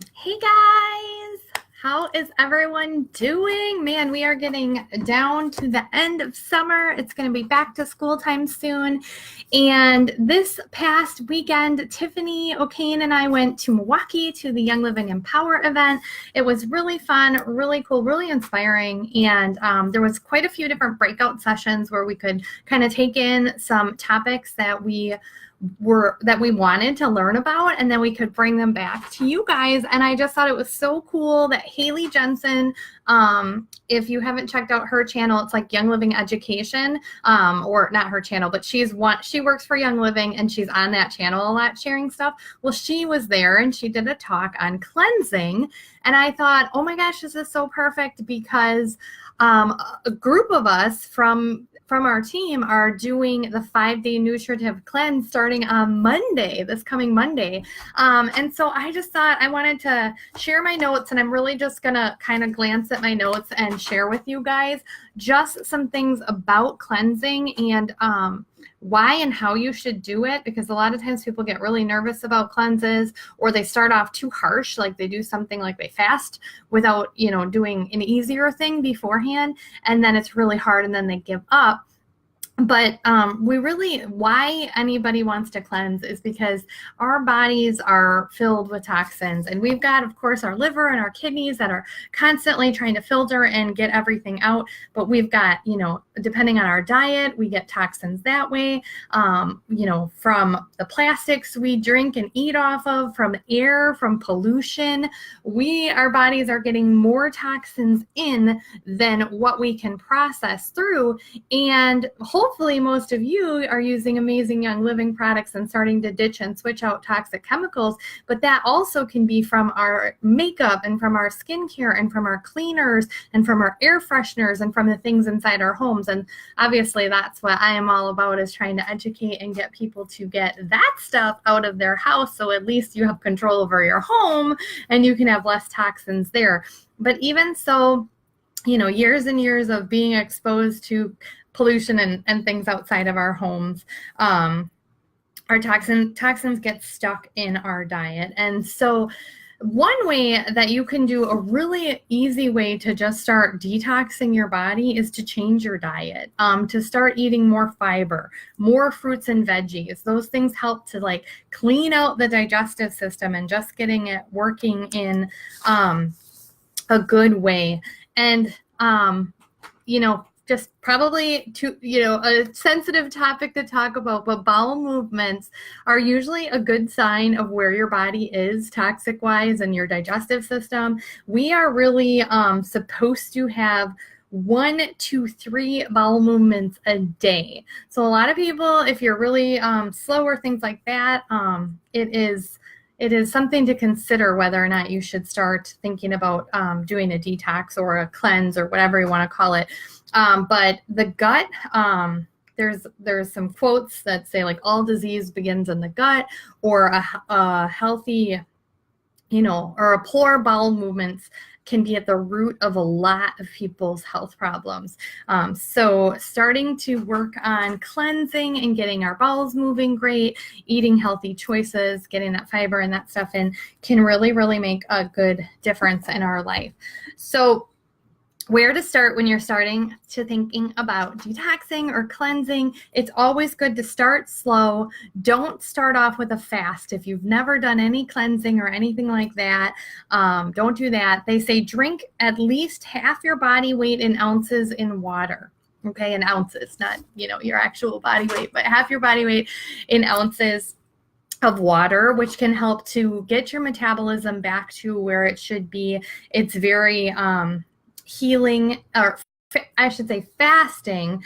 Hey guys, how is everyone doing? Man, we are getting down to the end of summer. It's going to be back to school time soon. And this past weekend, Tiffany O'Kane and I went to Milwaukee to the Young Living Empower event. It was really fun, really cool, really inspiring. And there was quite a few different breakout sessions where we could kind of take in some topics that we wanted to learn about, and then we could bring them back to you guys. And I just thought it was so cool that Haley Jensen, if you haven't checked out her channel, it's like Young Living Education, or not her channel, but she works for Young Living and she's on that channel a lot sharing stuff. Well, she was there and she did a talk on cleansing, and I thought, oh my gosh, this is so perfect because a group of us from our team are doing the 5-day nutritive cleanse starting on Monday, this coming Monday. And so I just thought I wanted to share my notes, and I'm really just going to kind of glance at my notes and share with you guys just some things about cleansing and why and how you should do it, because a lot of times people get really nervous about cleanses, or they start off too harsh, like they do something like they fast without, doing an easier thing beforehand, and then it's really hard and then they give up. But why anybody wants to cleanse is because our bodies are filled with toxins, and we've got, of course, our liver and our kidneys that are constantly trying to filter and get everything out. But we've got, depending on our diet, we get toxins that way, from the plastics we drink and eat off of, from air, from pollution. Our bodies are getting more toxins in than what we can process through. And hopefully most of you are using amazing Young Living products and starting to ditch and switch out toxic chemicals, but that also can be from our makeup and from our skincare and from our cleaners and from our air fresheners and from the things inside our homes. And obviously that's what I am all about, is trying to educate and get people to get that stuff out of their house, so at least you have control over your home and you can have less toxins there. But even so, years and years of being exposed to pollution and things outside of our homes, our toxins get stuck in our diet. And so one way that you can do, a really easy way to just start detoxing your body, is to change your diet, to start eating more fiber, more fruits and veggies. Those things help to clean out the digestive system and just getting it working in a good way. And just probably a sensitive topic to talk about, but bowel movements are usually a good sign of where your body is toxic wise and your digestive system. We are really supposed to have 1 to 3 bowel movements a day. So a lot of people, if you're really slow or things like that, it is something to consider whether or not you should start thinking about doing a detox or a cleanse or whatever you want to call it. But the gut, there's some quotes that say all disease begins in the gut, or a healthy, or a poor bowel movements can be at the root of a lot of people's health problems. So starting to work on cleansing and getting our bowels moving great, eating healthy choices, getting that fiber and that stuff in, can really, really make a good difference in our life. So where to start when you're starting to thinking about detoxing or cleansing? It's always good to start slow. Don't start off with a fast. If you've never done any cleansing or anything like that, don't do that. They say drink at least half your body weight in ounces in water. Okay, in ounces, not your actual body weight, but half your body weight in ounces of water, which can help to get your metabolism back to where it should be. It's very healing, or I should say fasting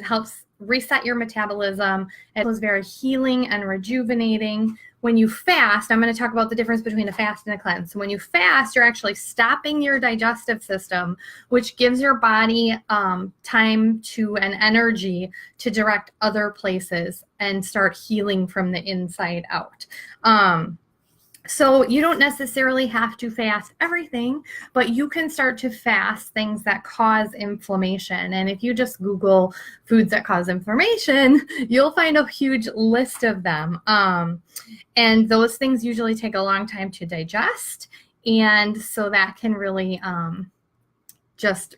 helps reset your metabolism. It was very healing and rejuvenating. When you fast, I'm going to talk about the difference between a fast and a cleanse. So when you fast, you're actually stopping your digestive system, which gives your body time to and energy to direct other places and start healing from the inside out. So you don't necessarily have to fast everything, but you can start to fast things that cause inflammation. And if you just Google foods that cause inflammation, you'll find a huge list of them. And those things usually take a long time to digest. And so that can really just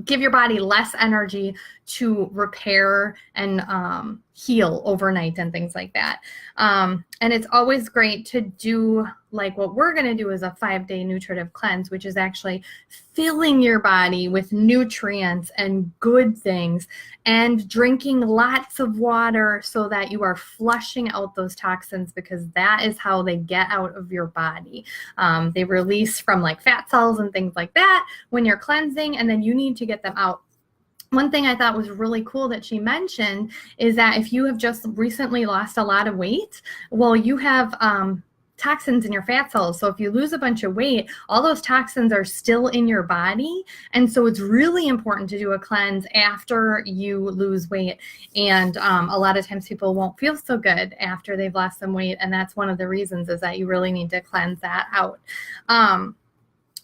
give your body less energy to repair and heal overnight and things like that. And it's always great to do like what we're going to do is a 5-day nutritive cleanse, which is actually filling your body with nutrients and good things and drinking lots of water so that you are flushing out those toxins, because that is how they get out of your body. They release from like fat cells and things like that when you're cleansing, and then you need to get them out. One thing I thought was really cool that she mentioned is that if you have just recently lost a lot of weight, well, you have toxins in your fat cells. So if you lose a bunch of weight, all those toxins are still in your body. And so it's really important to do a cleanse after you lose weight. And a lot of times people won't feel so good after they've lost some weight. And that's one of the reasons, is that you really need to cleanse that out.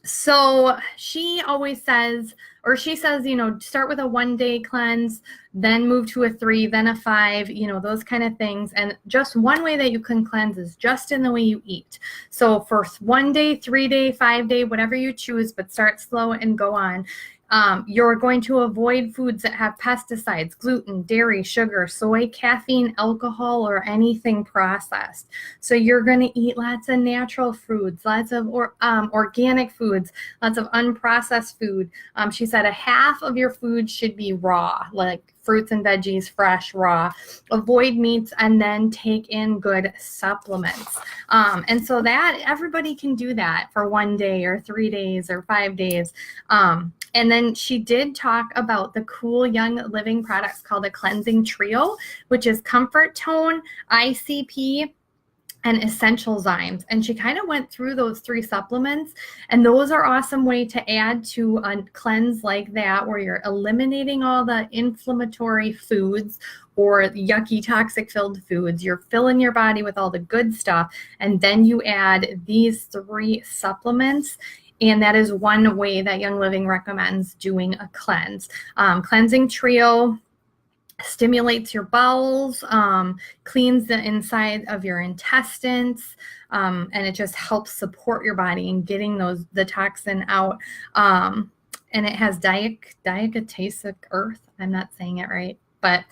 So she always says, or she says, you know, start with a 1-day cleanse, then move to a 3, then a 5, you know, those kind of things. And just one way that you can cleanse is just in the way you eat. So for 1 day, 3 day, 5 day, whatever you choose, but start slow and go on. You're going to avoid foods that have pesticides, gluten, dairy, sugar, soy, caffeine, alcohol, or anything processed. So you're going to eat lots of natural foods, lots of organic foods, lots of unprocessed food. She said a half of your food should be raw, like fruits and veggies, fresh, raw. Avoid meats, and then take in good supplements. And so that everybody can do that for 1 day or 3 days or 5 days. And then she did talk about the cool Young Living products called a cleansing trio, which is Comfort Tone, ICP, and essential zymes. And she kind of went through those 3 supplements, and those are awesome way to add to a cleanse like that, where you're eliminating all the inflammatory foods or yucky toxic filled foods. You're filling your body with all the good stuff, and then you add these 3 supplements. And that is one way that Young Living recommends doing a cleanse. Cleansing trio stimulates your bowels, cleans the inside of your intestines, and it just helps support your body in getting the toxin out. And it has diatomaceous earth. I'm not saying it right, but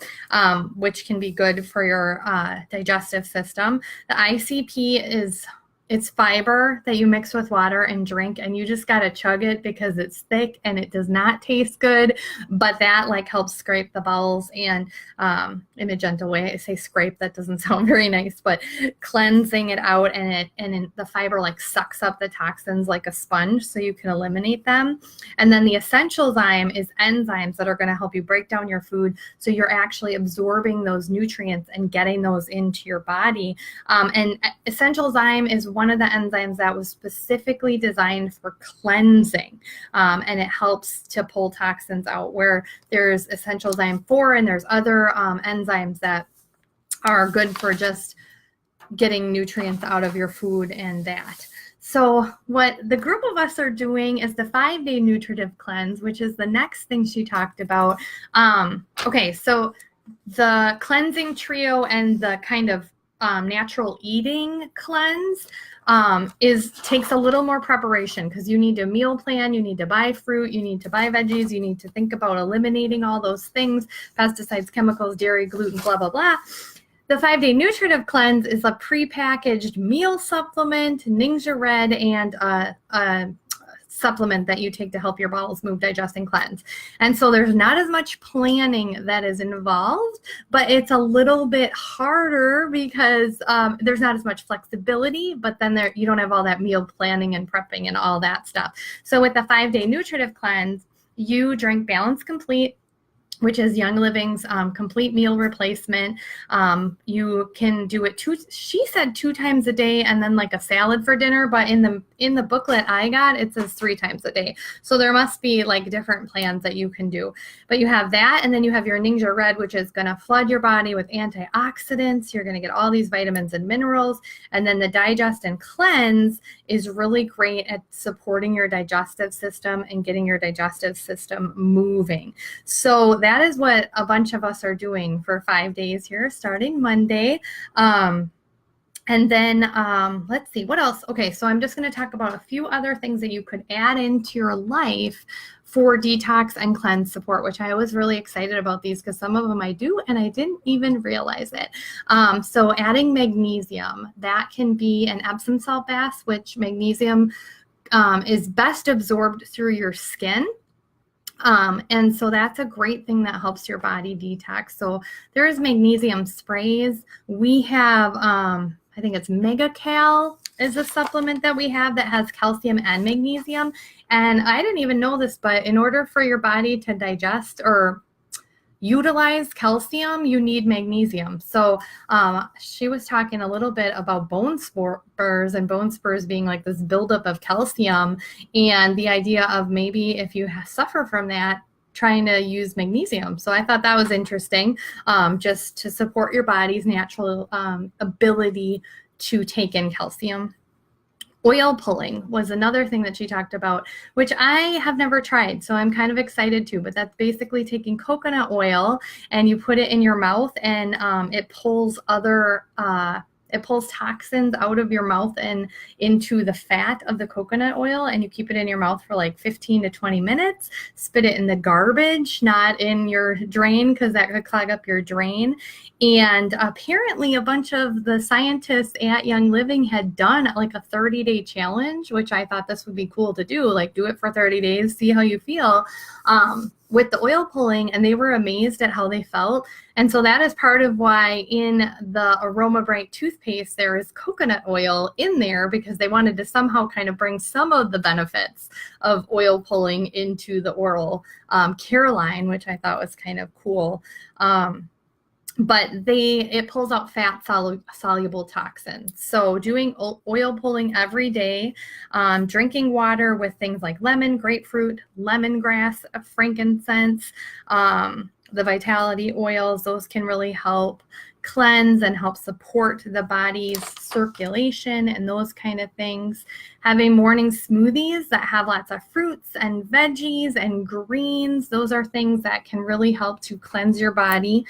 which can be good for your digestive system. The ICP it's fiber that you mix with water and drink, and you just got to chug it because it's thick and it does not taste good, but that like helps scrape the bowels, and in a gentle way. I say scrape, that doesn't sound very nice, but cleansing it out, and the fiber like sucks up the toxins like a sponge, so you can eliminate them. And then the essential zyme is enzymes that are going to help you break down your food, so you're actually absorbing those nutrients and getting those into your body. And essential zyme is one of the enzymes that was specifically designed for cleansing, and it helps to pull toxins out, where there's essential zyme 4 and there's other enzymes that are good for just getting nutrients out of your food and that. So what the group of us are doing is the 5-day nutritive cleanse, which is the next thing she talked about. Okay, so the cleansing trio and the kind of natural eating cleanse takes a little more preparation, because you need to meal plan, you need to buy fruit, you need to buy veggies, you need to think about eliminating all those things, pesticides, chemicals, dairy, gluten, blah, blah, blah. The 5-day nutritive cleanse is a prepackaged meal supplement, Ninja Red, and a supplement that you take to help your bowels move, digest, and cleanse. And so there's not as much planning that is involved, but it's a little bit harder because there's not as much flexibility, but then you don't have all that meal planning and prepping and all that stuff. So with the 5-day nutritive cleanse, you drink Balance Complete, which is Young Living's complete meal replacement. You can do it she said 2 times a day, and then like a salad for dinner, but in the booklet I got, it says 3 times a day. So there must be like different plans that you can do. But you have that, and then you have your Ninja Red, which is gonna flood your body with antioxidants. You're gonna get all these vitamins and minerals. And then the Digest and Cleanse is really great at supporting your digestive system and getting your digestive system moving. So that is what a bunch of us are doing for 5 days here, starting Monday. And then let's see, what else? Okay, so I'm just going to talk about a few other things that you could add into your life for detox and cleanse support, which I was really excited about these because some of them I do and I didn't even realize it. So adding magnesium, that can be an Epsom salt bath, which magnesium is best absorbed through your skin. And so that's a great thing that helps your body detox. So there's magnesium sprays. We have, I think it's MegaCal is a supplement that we have that has calcium and magnesium. And I didn't even know this, but in order for your body to digest or utilize calcium, you need magnesium. So she was talking a little bit about bone spurs and bone spurs being like this buildup of calcium, and the idea of maybe if you suffer from that, trying to use magnesium. So I thought that was interesting, just to support your body's natural ability to take in calcium. Oil pulling was another thing that she talked about, which I have never tried. So I'm kind of excited too, but that's basically taking coconut oil and you put it in your mouth, and it pulls it pulls toxins out of your mouth and into the fat of the coconut oil, and you keep it in your mouth for like 15 to 20 minutes. Spit it in the garbage, not in your drain, because that could clog up your drain. And apparently a bunch of the scientists at Young Living had done like a 30-day challenge, which I thought this would be cool to do, like do it for 30 days, see how you feel with the oil pulling, and they were amazed at how they felt. And so that is part of why in the Aroma Bright toothpaste, there is coconut oil in there, because they wanted to somehow kind of bring some of the benefits of oil pulling into the oral care line, which I thought was kind of cool. But it pulls out fat soluble toxins. So doing oil pulling every day, drinking water with things like lemon, grapefruit, lemongrass, frankincense, the vitality oils, those can really help cleanse and help support the body's circulation and those kind of things. Having morning smoothies that have lots of fruits and veggies and greens, those are things that can really help to cleanse your body.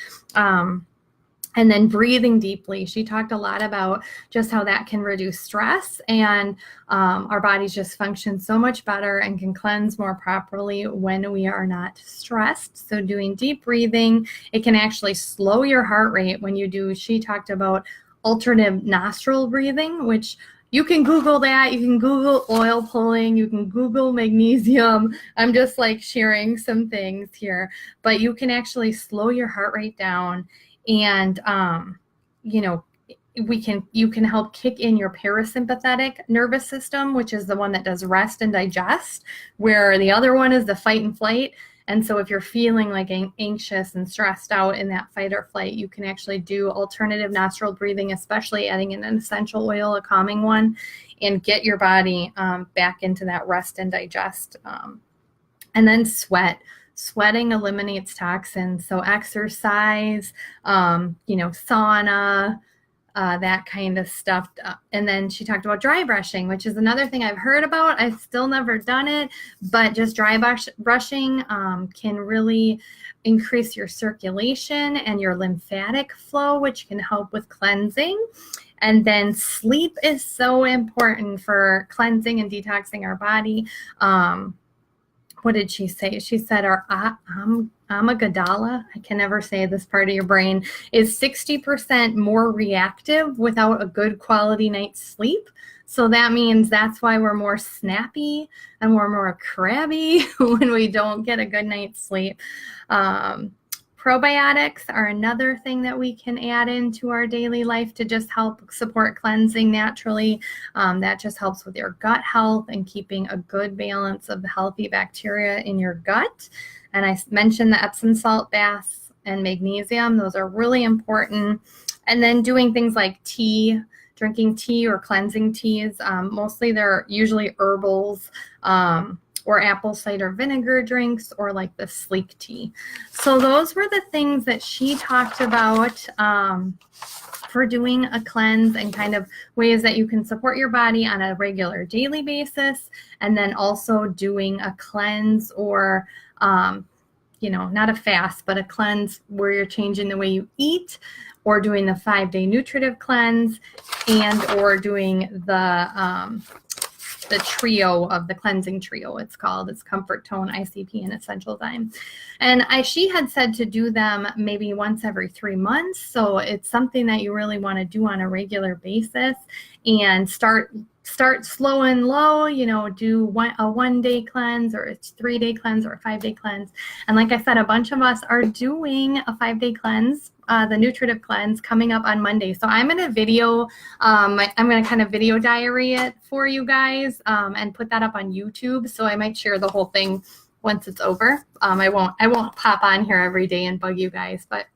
And then breathing deeply. She talked a lot about just how that can reduce stress, and our bodies just function so much better and can cleanse more properly when we are not stressed. So doing deep breathing, it can actually slow your heart rate when you do. She talked about alternative nostril breathing, which you can Google that. You can Google oil pulling. You can Google magnesium. I'm just like sharing some things here, but you can actually slow your heart rate down. And, you can help kick in your parasympathetic nervous system, which is the one that does rest and digest, where the other one is the fight and flight. And so if you're feeling like anxious and stressed out in that fight or flight, you can actually do alternative nostril breathing, especially adding in an essential oil, a calming one, and get your body back into that rest and digest. And then Sweating eliminates toxins. So exercise, sauna, that kind of stuff. And then she talked about dry brushing, which is another thing I've heard about. I've still never done it, but just dry brushing can really increase your circulation and your lymphatic flow, which can help with cleansing. And then sleep is so important for cleansing and detoxing our body. What did she say? She said our amygdala, I can never say this part of your brain, is 60% more reactive without a good quality night's sleep. So that means that's why we're more snappy and we're more crabby when we don't get a good night's sleep. Probiotics are another thing that we can add into our daily life to just help support cleansing naturally. That just helps with your gut health and keeping a good balance of the healthy bacteria in your gut. And I mentioned the Epsom salt baths and magnesium. Those are really important. And then doing things like drinking tea or cleansing teas. Mostly they're usually herbals, or apple cider vinegar drinks, or like the sleek tea. So those were the things that she talked about for doing a cleanse, and kind of ways that you can support your body on a regular daily basis. And then also doing a cleanse, or not a fast, but a cleanse where you're changing the way you eat, or doing the 5-day nutritive cleanse, and or doing the trio of the cleansing trio. It's called. It's Comfort Tone, ICP, and Essential Zyme. And she had said to do them maybe once every 3 months. So it's something that you really want to do on a regular basis, and start slow and low, do a 1-day cleanse, or a 3-day cleanse, or a 5-day cleanse. And like I said, a bunch of us are doing a 5-day cleanse, the nutritive cleanse, coming up on Monday. So I'm going to video, I'm going to kind of video diary it for you guys, and put that up on YouTube. So I might share the whole thing once it's over. I won't pop on here every day and bug you guys, but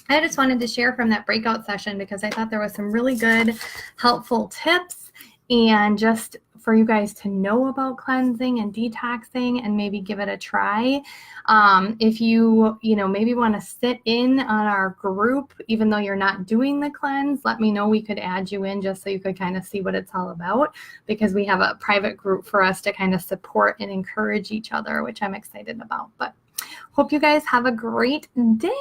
I just wanted to share from that breakout session because I thought there was some really good, helpful tips, and just for you guys to know about cleansing and detoxing and maybe give it a try. If you maybe want to sit in on our group, even though you're not doing the cleanse, let me know. We could add you in just so you could kind of see what it's all about, because we have a private group for us to kind of support and encourage each other, which I'm excited about. But hope you guys have a great day.